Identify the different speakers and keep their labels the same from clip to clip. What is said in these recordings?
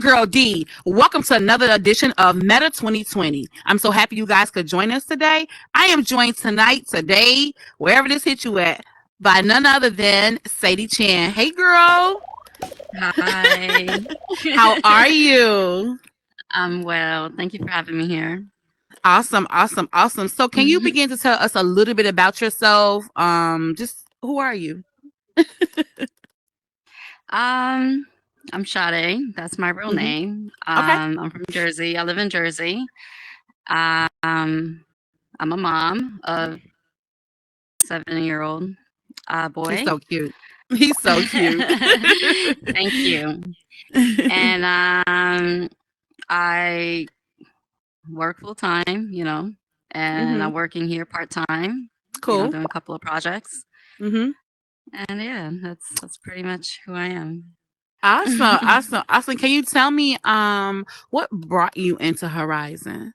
Speaker 1: girl D. Welcome to another edition of Meta 2020. I'm so happy you guys could join us today. I am joined today, wherever this hit you at, by none other than Saydeechan. Hey girl.
Speaker 2: Hi.
Speaker 1: How are you?
Speaker 2: I'm well. Thank you for having me here.
Speaker 1: Awesome. So can you begin to tell us a little bit about yourself? Just who are you?
Speaker 2: I'm Sade. That's my real
Speaker 1: Mhm.
Speaker 2: name.
Speaker 1: Okay.
Speaker 2: I'm from Jersey. I live in Jersey. I'm a mom of 7-year-old
Speaker 1: He's
Speaker 2: boy.
Speaker 1: so cute. He's so cute.
Speaker 2: Thank you. And I work full time, and I'm
Speaker 1: Mhm.
Speaker 2: working here part time,
Speaker 1: Cool.
Speaker 2: doing a couple of projects.
Speaker 1: Mhm.
Speaker 2: And yeah, that's pretty much who I am.
Speaker 1: Awesome. Can you tell me what brought you into Horizon?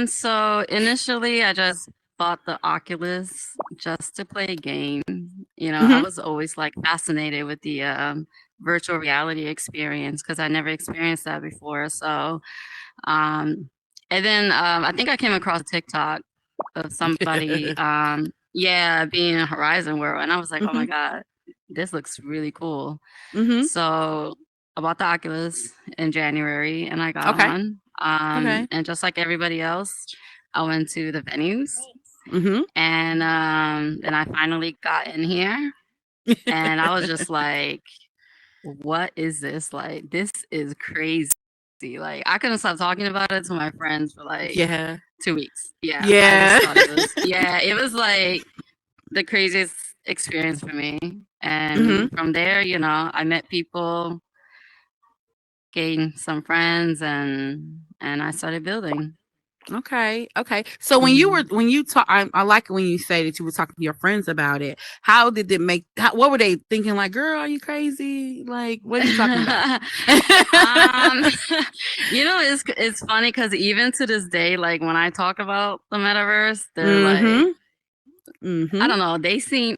Speaker 2: So initially I just bought the Oculus just to play a game. I
Speaker 1: Mhm.
Speaker 2: was always like fascinated with the virtual reality experience because I never experienced that before. So um and then I think I came across a TikTok of somebody yeah, being in Horizon World, and I was like, "Oh my
Speaker 1: Mhm.
Speaker 2: God, this looks really cool."
Speaker 1: Mhm.
Speaker 2: So I bought the Oculus in January and I got
Speaker 1: Okay.
Speaker 2: on.
Speaker 1: Okay.
Speaker 2: And just like everybody else, I went to the venues
Speaker 1: Mhm.
Speaker 2: and then I finally got in here and I was just like, what is this? Like, this is crazy. Like, I couldn't stop talking about it to my friends for like
Speaker 1: Yeah.
Speaker 2: 2 weeks. Yeah, I
Speaker 1: Yeah.
Speaker 2: just thought it was like the craziest experience for me.
Speaker 1: Mhm.
Speaker 2: And from there, I met people, gained some friends, and I started building.
Speaker 1: Okay. So
Speaker 2: Mhm.
Speaker 1: when you talk, I like it when you say that you were talking to your friends about it. How did it make? What were they thinking? Like, girl, are you crazy? Like, what are you talking about?
Speaker 2: um, it's funny because even to this day, like when I talk about the metaverse, they're like,
Speaker 1: Mhm.
Speaker 2: I
Speaker 1: Mhm.
Speaker 2: don't know, they seem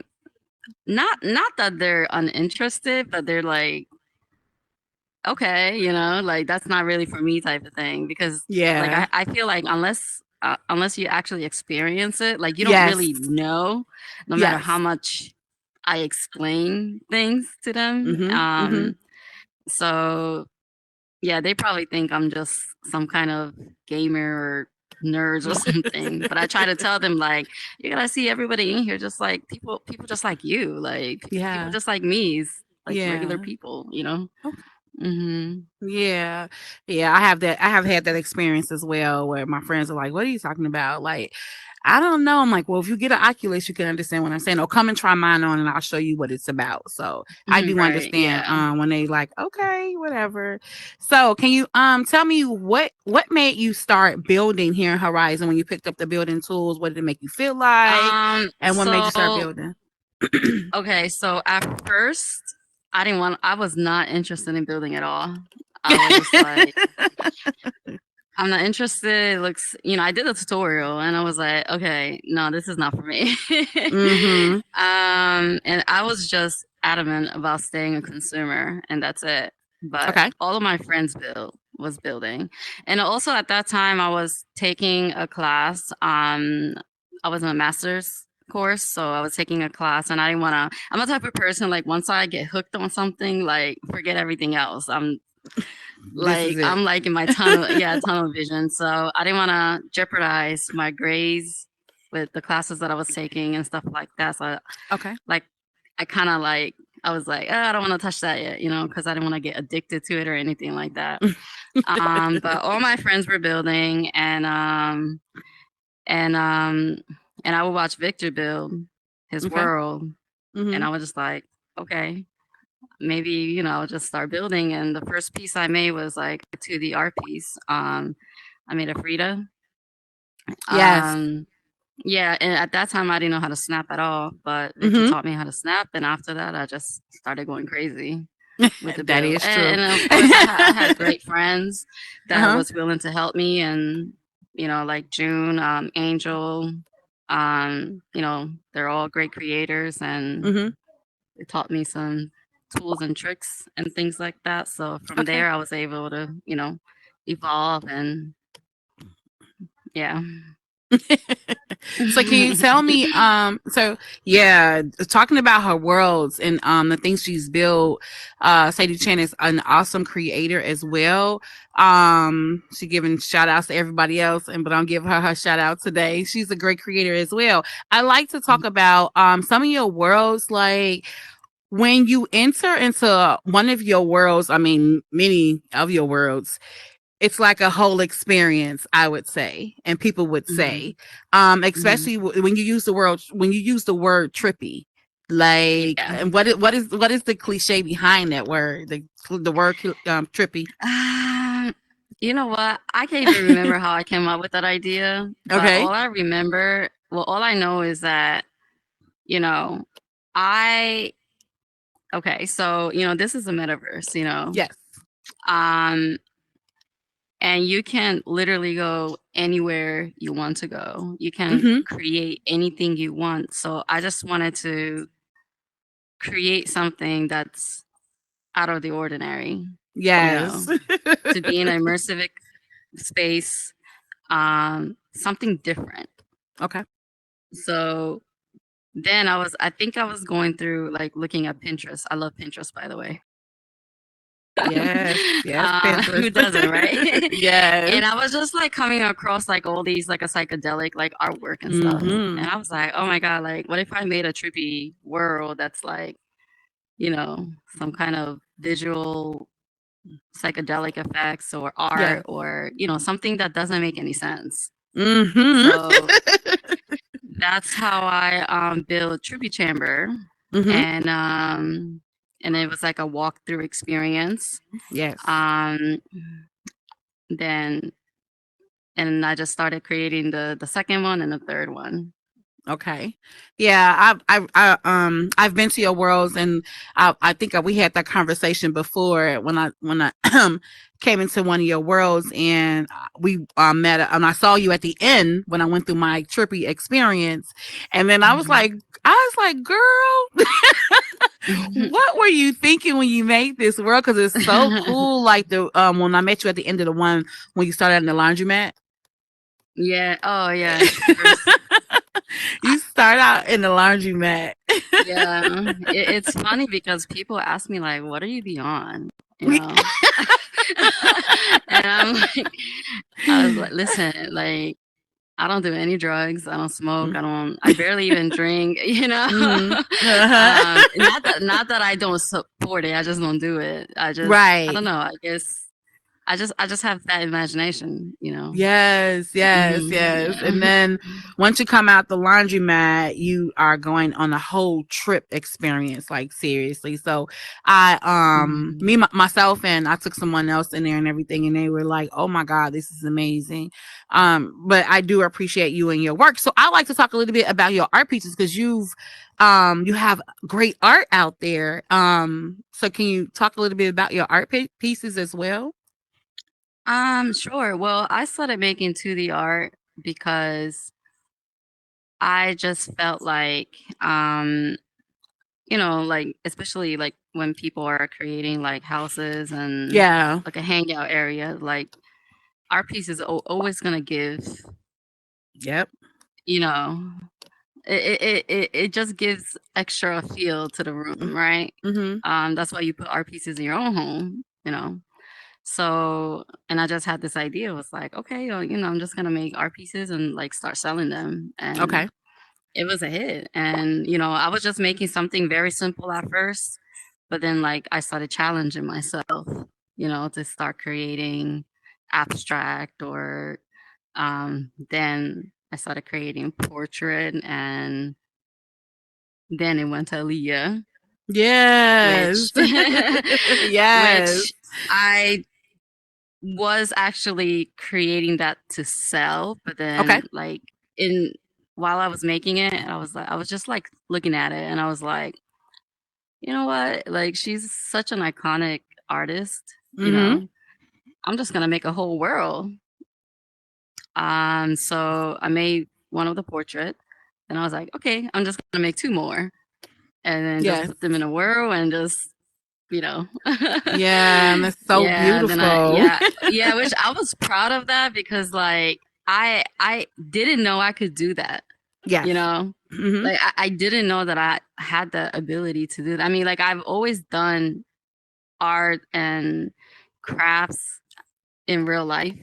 Speaker 2: not that they're uninterested, but they're like, okay, like that's not really for me type of thing because like
Speaker 1: Yeah.
Speaker 2: I feel like unless you actually experience it, like you don't
Speaker 1: Yes.
Speaker 2: really know, no matter how
Speaker 1: Yes.
Speaker 2: much I explain things to them.
Speaker 1: Mhm. Mhm.
Speaker 2: So yeah, they probably think I'm just some kind of gamer or nerds or something. But I try to tell them like, you gotta see everybody in here just like people just like you, like people
Speaker 1: Yeah.
Speaker 2: just like me, like regular
Speaker 1: Yeah.
Speaker 2: people.
Speaker 1: Okay.
Speaker 2: Hmm.
Speaker 1: Yeah. Yeah. I have had that experience as well where my friends are like, what are you talking about? Like, I don't know. I'm like, well, if you get an Oculus, you can understand what I'm saying. Or come and try mine on and I'll show you what it's about. So I do
Speaker 2: Right,
Speaker 1: understand
Speaker 2: yeah.
Speaker 1: when they like, okay, whatever. So can you tell me what made you start building here in Horizon when you picked up the building tools? What did it make you feel like? And what made you start
Speaker 2: So
Speaker 1: building?
Speaker 2: okay, so at first I was not interested in building at all. I was just like, I'm not interested. It looks, I did a tutorial and I was like, okay, no, this is not for me.
Speaker 1: Mm-hmm.
Speaker 2: And I was just adamant about staying a consumer and that's it. But
Speaker 1: Okay.
Speaker 2: all of my friends was building. And also at that time I was taking a class. I was in a master's course, so I was taking a class and I didn't wanna I'm a type of person like once I get hooked on something, like forget everything else.
Speaker 1: This is it.
Speaker 2: I'm like in my tunnel vision. So I didn't want to jeopardize my grades with the classes that I was taking and stuff like that. So
Speaker 1: Okay.
Speaker 2: like I kind of like I was like, oh, I don't want to touch that yet, because I didn't want to get addicted to it or anything like that. But all my friends were building and and I would watch Victor build his
Speaker 1: Okay.
Speaker 2: world and
Speaker 1: Mm-hmm.
Speaker 2: I was just like, okay, maybe just start building. And the first piece I made was like a 2D art piece. I made a Frida.
Speaker 1: Yes.
Speaker 2: um yeah, and at that time I didn't know how to snap at all, but Victor
Speaker 1: Mm-hmm.
Speaker 2: taught me how to snap, and after that I just started going crazy with the
Speaker 1: That
Speaker 2: build.
Speaker 1: is true.
Speaker 2: And of course I had great friends that
Speaker 1: Uh-huh.
Speaker 2: was willing to help me, and like June, Angel, they're all great creators and
Speaker 1: Mm-hmm.
Speaker 2: they taught me some tools and tricks and things like that. So from
Speaker 1: Okay.
Speaker 2: there, I was able to, evolve and yeah.
Speaker 1: So can you tell me so yeah, talking about her worlds and the things she's built, Sadie Chan is an awesome creator as well. She giving shout outs to everybody else, and but I'm giving her shout out today. She's a great creator as well. I like to talk about some of your worlds, like when you enter into one of your worlds, I mean many of your worlds, it's like a whole experience, I would say, and people would
Speaker 2: Mhm,
Speaker 1: say,
Speaker 2: mhm.
Speaker 1: especially when you use the word trippy, like,
Speaker 2: Yeah.
Speaker 1: and what is the cliche behind that word, the word trippy?
Speaker 2: Um, you know what? I can't even remember how I came up with that idea, but
Speaker 1: Okay.
Speaker 2: all I know is that, you know, I okay, so, this is a metaverse,
Speaker 1: Yes.
Speaker 2: um, and you can literally go anywhere you want to go. You can
Speaker 1: Mm-hmm.
Speaker 2: create anything you want. So I just wanted to create something that's out of the ordinary, you
Speaker 1: Yes.
Speaker 2: know, to be in an immersive space, something different.
Speaker 1: Okay.
Speaker 2: So then I think I was going through like looking at Pinterest. I love Pinterest, by the way.
Speaker 1: Yes. Yes.
Speaker 2: Who
Speaker 1: Pinterest.
Speaker 2: doesn't, right?
Speaker 1: Yes.
Speaker 2: And I was just like coming across like all these like a psychedelic like artwork and stuff.
Speaker 1: Mm-hmm.
Speaker 2: And I was like, oh my God, like what if I made a trippy world that's like, some kind of visual psychedelic effects or art
Speaker 1: Yes.
Speaker 2: or, something that doesn't make any sense.
Speaker 1: Mm-hmm.
Speaker 2: So that's how I built Trippy Chamber,
Speaker 1: Mm-hmm.
Speaker 2: and it was like a walkthrough experience.
Speaker 1: Yes.
Speaker 2: Um, then and I just started creating the second one and the third one.
Speaker 1: Okay. Yeah, I've been to your worlds, and I think we had that conversation before when I came into one of your worlds, and we met, and I saw you at the end when I went through my trippy experience, and then I was like, girl, what were you thinking when you made this world? Because it's so cool. Like the when I met you at the end of the one when you started in the laundromat.
Speaker 2: Yeah. Oh yeah. First, I,
Speaker 1: You start out in the laundromat.
Speaker 2: yeah. It's funny because people ask me like, "What are you beyond?" You know, and I'm like, I was like, "Listen, like." I don't do any drugs. I don't smoke. I barely even drink,
Speaker 1: Mm-hmm. Uh-huh.
Speaker 2: Not that I don't support it. I just don't do it. I
Speaker 1: Right.
Speaker 2: don't know. I guess I just have that imagination.
Speaker 1: Yes, yes, yes. And
Speaker 2: Yeah.
Speaker 1: then once you come out the laundromat, you are going on a whole trip experience, like seriously. So I
Speaker 2: Mhm.
Speaker 1: myself and I took someone else in there and everything, and they were like, "Oh my God, this is amazing." But I do appreciate you and your work. So I like to talk a little bit about your art pieces because you have great art out there. So can you talk a little bit about your art pieces as well?
Speaker 2: Sure. Well, I started making 2D art because I just felt like, like especially like when people are creating like houses and
Speaker 1: Yeah.
Speaker 2: like a hangout area, like art piece is always gonna give,
Speaker 1: Yep.
Speaker 2: you know, it just gives extra feel to the room, right?
Speaker 1: Mhm.
Speaker 2: That's why you put art pieces in your own home. So, and I just had this idea. It was like, okay, well, I'm just gonna make art pieces and like start selling them. And
Speaker 1: Okay.
Speaker 2: it was a hit. And, I was just making something very simple at first, but then like I started challenging myself, to start creating abstract or then I started creating portrait and then it went to Aaliyah,
Speaker 1: Yes.
Speaker 2: which
Speaker 1: Yes.
Speaker 2: which I was actually creating that to sell, but
Speaker 1: Okay.
Speaker 2: then like in while I was making it, I was just like looking at it and I was like, you know what? Like she's such an . Artist, you
Speaker 1: Mhm.
Speaker 2: know. I'm just gonna make a whole world. So I made one of the portrait, and I was like, okay, I'm just gonna make two more, and then just
Speaker 1: Yes.
Speaker 2: put them in a whirl and just you know.
Speaker 1: Yeah, and it's so
Speaker 2: Yeah, then I
Speaker 1: beautiful.
Speaker 2: yeah, yeah, which I was proud of that because like I didn't know I could do that, you
Speaker 1: Yes.
Speaker 2: know?
Speaker 1: Hmm.
Speaker 2: Like I didn't know that I had the ability to do that. I mean, like I've always done art and crafts in real life,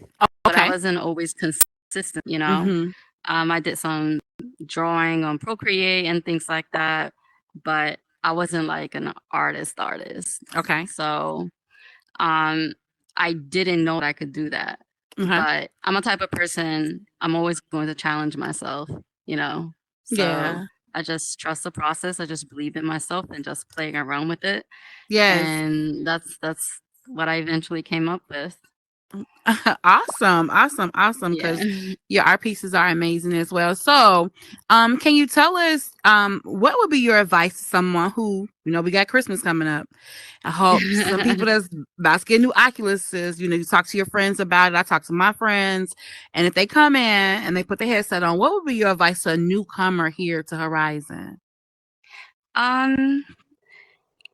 Speaker 2: but I
Speaker 1: Okay.
Speaker 2: wasn't always consistent, you know?
Speaker 1: Hmm.
Speaker 2: I did some drawing on Procreate and things like that, but I wasn't like an artist.
Speaker 1: Okay.
Speaker 2: So, um, I didn't know that I could do that.
Speaker 1: Okay.
Speaker 2: But I'm a type of person, I'm always going to challenge myself, you know? So
Speaker 1: Yeah.
Speaker 2: I just trust the process. I just believe in myself and just playing around with it.
Speaker 1: Yes.
Speaker 2: And that's what I eventually came up with.
Speaker 1: Awesome, awesome, awesome.
Speaker 2: Yeah.
Speaker 1: Because your art pieces are amazing as well. So, can you tell us, what would be your advice to someone who, we got Christmas coming up? I hope some people that's about to get new Oculuses, you talk to your friends about it. I talk to my friends, and if they come in and they put the headset on, what would be your advice to a newcomer here to Horizon?
Speaker 2: um,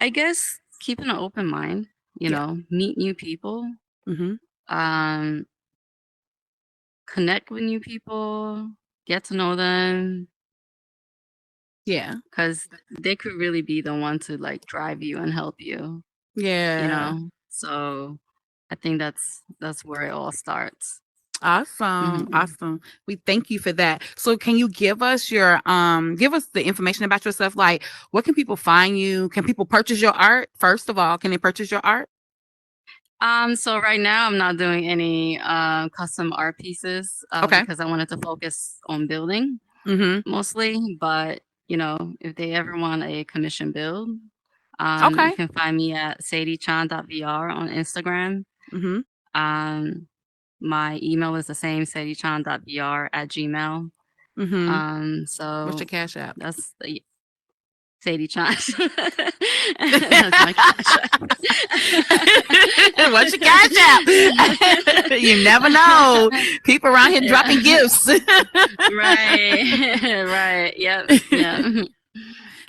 Speaker 2: I guess keeping an open mind,
Speaker 1: Yeah.
Speaker 2: meet new people,
Speaker 1: Mm-hmm.
Speaker 2: um, connect with new people, get to know them,
Speaker 1: Yeah.
Speaker 2: because they could really be the one to like drive you and help you, you
Speaker 1: Yeah.
Speaker 2: know. So I think that's where it all starts.
Speaker 1: Awesome.
Speaker 2: Hmm.
Speaker 1: Awesome. We thank you for that. So can you give us the information about yourself? Like, what can people find you? Can people purchase your art? First of all, can they purchase your art?
Speaker 2: So right now I'm not doing any custom art pieces
Speaker 1: Okay.
Speaker 2: because I wanted to focus on building
Speaker 1: Mm-hmm.
Speaker 2: mostly. But if they ever want a commission build, you
Speaker 1: Okay.
Speaker 2: can find me at saydeechan.vr on Instagram.
Speaker 1: Mm-hmm.
Speaker 2: Um, my email is the same, saydeechan.vr@gmail.
Speaker 1: Mm-hmm. What's your
Speaker 2: So
Speaker 1: cash app?
Speaker 2: that's the Sadie Chan. That's my cash
Speaker 1: What's your cash app? You never know. People around here dropping
Speaker 2: Yeah.
Speaker 1: gifts.
Speaker 2: Right. Right. Yep. Yeah.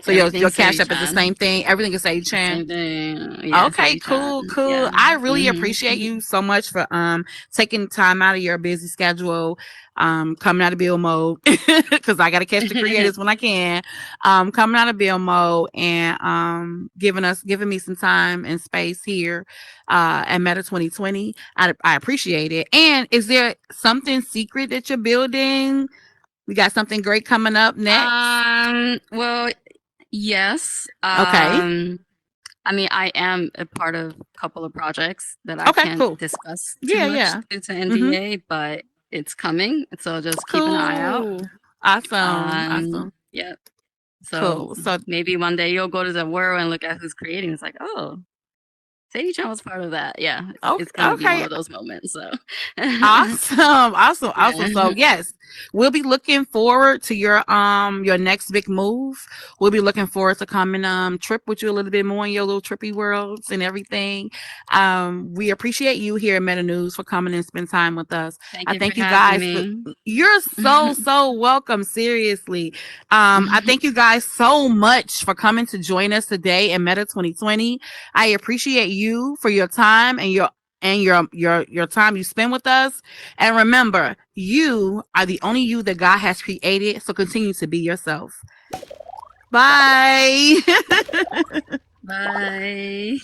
Speaker 1: So your
Speaker 2: Everything's
Speaker 1: cash
Speaker 2: Sadie
Speaker 1: app is the
Speaker 2: Chan.
Speaker 1: same thing. Everything is Say Chan.
Speaker 2: Same thing. Yeah,
Speaker 1: Okay,
Speaker 2: Sadie Chan.
Speaker 1: cool, cool.
Speaker 2: Yeah.
Speaker 1: I really appreciate
Speaker 2: Mhm.
Speaker 1: you so much for taking time out of your busy schedule, coming out of bill mode because I gotta catch the creators when I can. Coming out of bill mode and giving me some time and space here at Meta 2020. I appreciate it. And is there something secret that you're building? We got something great coming up next.
Speaker 2: Well, yes.
Speaker 1: Okay.
Speaker 2: I mean, I am a part of a couple of projects that I
Speaker 1: Okay,
Speaker 2: can't
Speaker 1: cool.
Speaker 2: discuss too
Speaker 1: Yeah,
Speaker 2: much
Speaker 1: yeah.
Speaker 2: due to
Speaker 1: Mm-hmm.
Speaker 2: NDA, but it's coming. So just keep an eye out.
Speaker 1: Cool. Awesome. Awesome.
Speaker 2: Yeah. So
Speaker 1: Cool. So
Speaker 2: maybe one day you'll go to the world and look at who's creating. It's like, oh, Sadie Chan was part of that. Yeah, it's
Speaker 1: okay,
Speaker 2: gonna be one
Speaker 1: okay.
Speaker 2: of those moments. So
Speaker 1: Awesome. Awesome. Awesome. So
Speaker 2: yeah.
Speaker 1: yes, we'll be looking forward to your next big move. We'll be looking forward to coming trip with you a little bit more in your little trippy worlds and everything. We appreciate you here at Meta News for coming and spend time with us.
Speaker 2: Thank
Speaker 1: I
Speaker 2: you for
Speaker 1: thank you
Speaker 2: having
Speaker 1: guys for
Speaker 2: me.
Speaker 1: you're so welcome. Seriously. I thank you guys so much for coming to join us today in Meta 2020. I appreciate you for your time and your time you spend with us. And remember, you are the only you that God has created. So continue to be yourself. Bye.
Speaker 2: Bye.